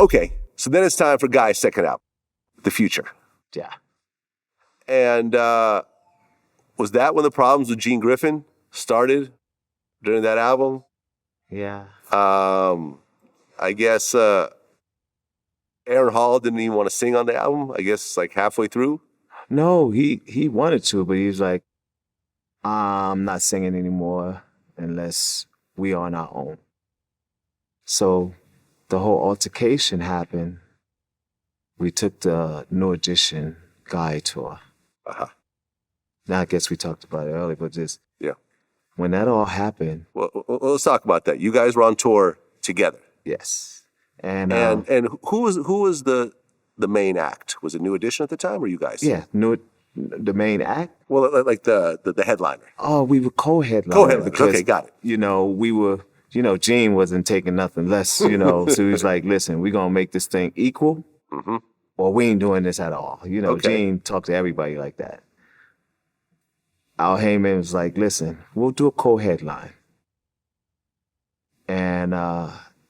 Okay, so then it's time for Guy's second album, The Future. Yeah. And was that when the problems with Gene Griffin started during that album? Yeah. I guess Aaron Hall didn't even want to sing on the album, I guess like halfway through. No, he wanted to, but he was like, I'm not singing anymore unless we on our own. So the whole altercation happened. We took the New Edition Guy tour. Uh-huh. Now I guess we talked about it earlier, but just Yeah. when that all happened. Well, let's talk about that. You guys were on tour together. Yes. And who was the main act? Was it New Edition at the time, or you guys? Yeah, the main act. Well, like the headliner. Oh, we were co-headliners. Co-headliners. Okay, got it. We were. Gene wasn't taking nothing less. So he was like, "Listen, we're gonna make this thing equal, or we ain't doing this at all." Okay. Gene talked to everybody like that. Al Heyman was like, "Listen, we'll do a co-headline," and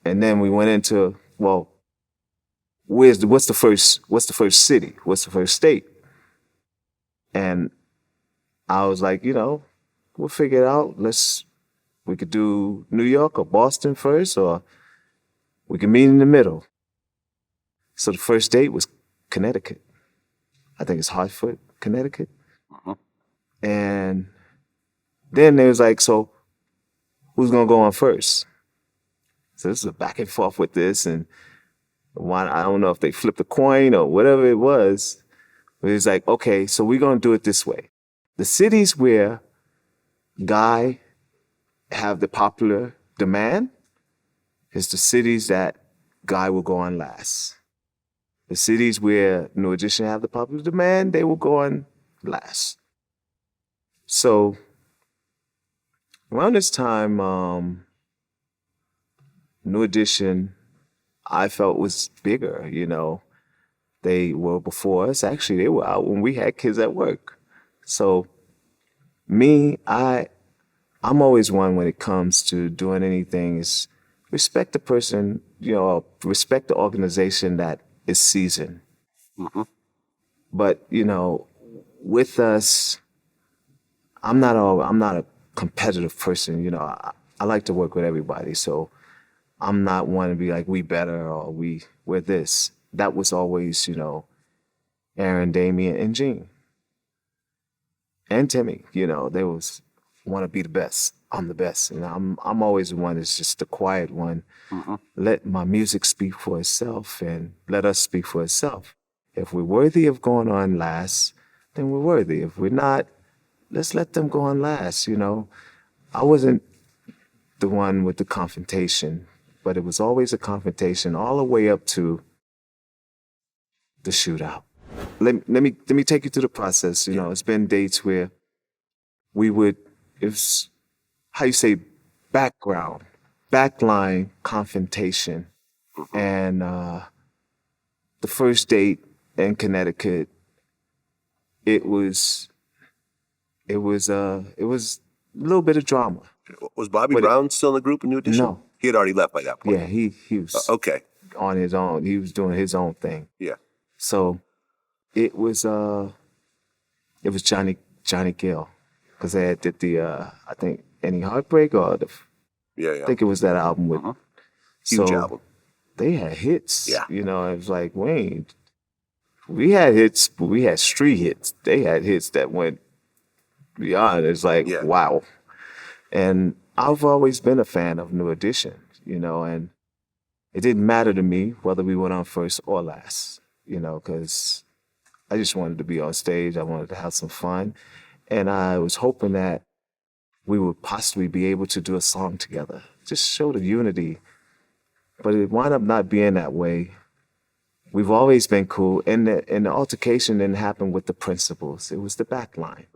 then we went into, well, what's the first city? What's the first state? And I was like, we'll figure it out. We could do New York or Boston first, or we can meet in the middle. So the first date was Connecticut. I think it's Hartford, Connecticut. And then they was like, so who's gonna go on first? So this is a back and forth with this, and I don't know if they flipped a coin or whatever it was. But it's like, okay, so we're gonna do it this way. The cities where Guy have the popular demand is the cities that Guy will go on last. The cities where New Edition have the popular demand, they will go on last. So around this time, New Edition, I felt was bigger, They were before us. Actually, they were out when we had kids at work. So me, I'm always one when it comes to doing anything is respect the person, respect the organization that is seasoned. But, with us, I'm not a competitive person. I like to work with everybody. So I'm not one to be like, we better or we're this. That was always, Aaron, Damien, and Gene. And Timmy, they was want to be the best. I'm the best. I'm always the one that's just the quiet one. Let my music speak for itself and let us speak for itself. If we're worthy of going on last, then we're worthy. If we're not, let's let them go on last, I wasn't the one with the confrontation, but it was always a confrontation all the way up to the shootout. Let me take you through the process. It's been dates where it's how you say backline confrontation. And the first date in Connecticut, it was a little bit of drama. Was Bobby Brown still in the group in New Edition? No. He had already left by that point. Yeah, he was okay. On his own. He was doing his own thing. Yeah. So it was Johnny Gill, because they did the I think Any Heartbreak or I think it was that album with huge album. They had hits. Yeah. It was like, Wayne, we had hits, but we had street hits. They had hits that went beyond. It's like, wow. And I've always been a fan of New Edition, and it didn't matter to me whether we went on first or last, because I just wanted to be on stage. I wanted to have some fun. And I was hoping that we would possibly be able to do a song together, just show the unity. But it wound up not being that way. We've always been cool. And the altercation didn't happen with the principals. It was the back line.